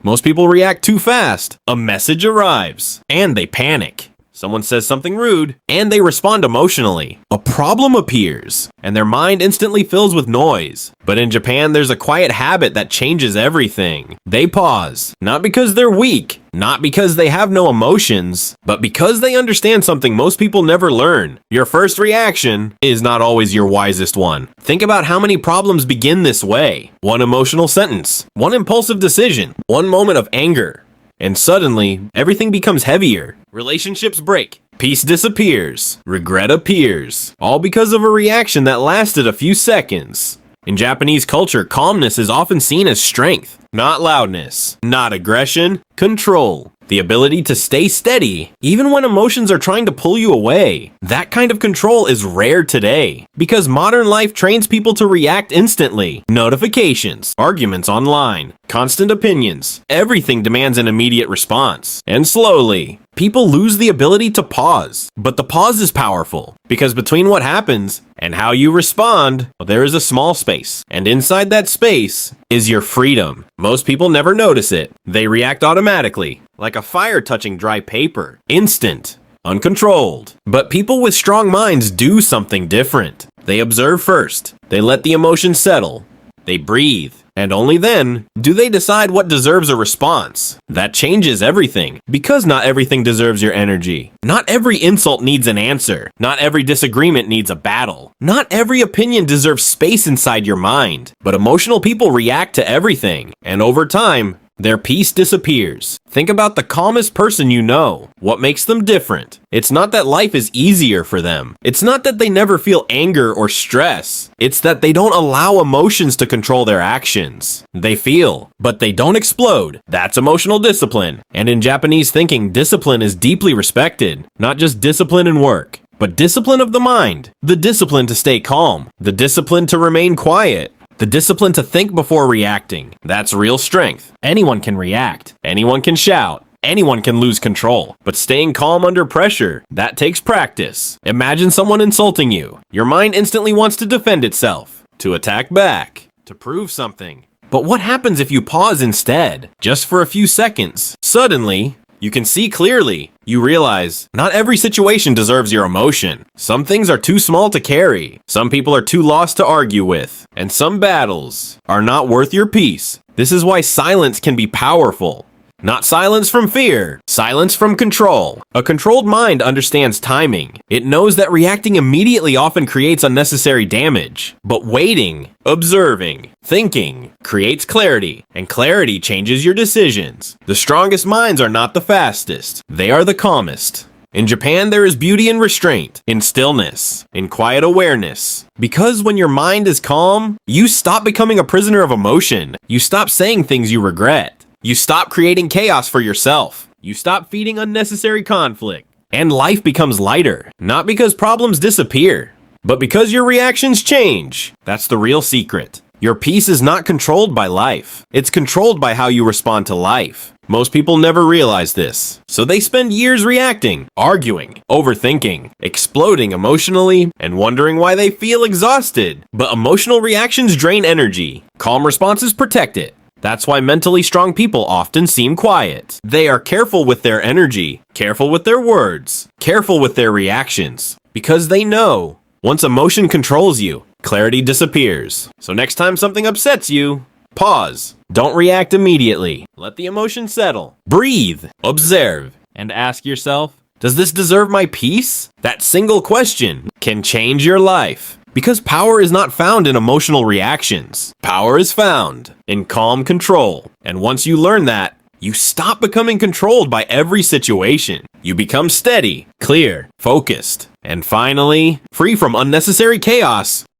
Most people react too fast. A message arrives, and they panic. Someone says something rude, and they respond emotionally. A problem appears, and their mind instantly fills with noise. But in Japan, there's a quiet habit that changes everything. They pause, not because they're weak, not because they have no emotions, but because they understand something most people never learn. Your first reaction is not always your wisest one. Think about how many problems begin this way. One emotional sentence, one impulsive decision, one moment of anger. And suddenly, everything becomes heavier. Relationships break. Peace disappears. Regret appears. All because of a reaction that lasted a few seconds. In Japanese culture, calmness is often seen as strength, not loudness, not aggression, control. The ability to stay steady, even when emotions are trying to pull you away. That kind of control is rare today, because modern life trains people to react instantly. Notifications, arguments online, constant opinions, everything demands an immediate response. And slowly, people lose the ability to pause. But the pause is powerful, because between what happens and how you respond, there is a small space. And inside that space is your freedom. Most people never notice it. They react automatically, like a fire touching dry paper. Instant, uncontrolled. But people with strong minds do something different. They observe first. They let the emotions settle. They breathe. And only then do they decide what deserves a response. That changes everything, because not everything deserves your energy. Not every insult needs an answer. Not every disagreement needs a battle. Not every opinion deserves space inside your mind. But emotional people react to everything, and over time, their peace disappears. Think about the calmest person you know. What makes them different? It's not that life is easier for them. It's not that they never feel anger or stress. It's that they don't allow emotions to control their actions. They feel, but they don't explode. That's emotional discipline. And in Japanese thinking, discipline is deeply respected. Not just discipline in work, but discipline of the mind. The discipline to stay calm. The discipline to remain quiet. The discipline to think before reacting. That's real strength. Anyone can react. Anyone can shout. Anyone can lose control. But staying calm under pressure, that takes practice. Imagine someone insulting you. Your mind instantly wants to defend itself, to attack back, to prove something. But what happens if you pause instead? Just for a few seconds. Suddenly, you can see clearly. You realize not every situation deserves your emotion. Some things are too small to carry. Some people are too lost to argue with. And some battles are not worth your peace. This is why silence can be powerful. Not silence from fear, silence from control. A controlled mind understands timing. It knows that reacting immediately often creates unnecessary damage. But waiting, observing, thinking creates clarity, and clarity changes your decisions. The strongest minds are not the fastest. They are the calmest. In Japan, there is beauty in restraint, in stillness, in quiet awareness. Because when your mind is calm, you stop becoming a prisoner of emotion. You stop saying things you regret. You stop creating chaos for yourself. You stop feeding unnecessary conflict. And life becomes lighter, not because problems disappear, but because your reactions change. That's the real secret. Your peace is not controlled by life. It's controlled by how you respond to life. Most people never realize this, so they spend years reacting, arguing, overthinking, exploding emotionally, and wondering why they feel exhausted. But emotional reactions drain energy. Calm responses protect it. That's why mentally strong people often seem quiet. They are careful with their energy, careful with their words, careful with their reactions, because they know once emotion controls you, clarity disappears. So next time something upsets you, pause. Don't react immediately. Let the emotion settle. Breathe, observe, and ask yourself, does this deserve my peace? That single question can change your life. Because power is not found in emotional reactions. Power is found in calm control. And once you learn that, you stop becoming controlled by every situation. You become steady, clear, focused, and finally, free from unnecessary chaos.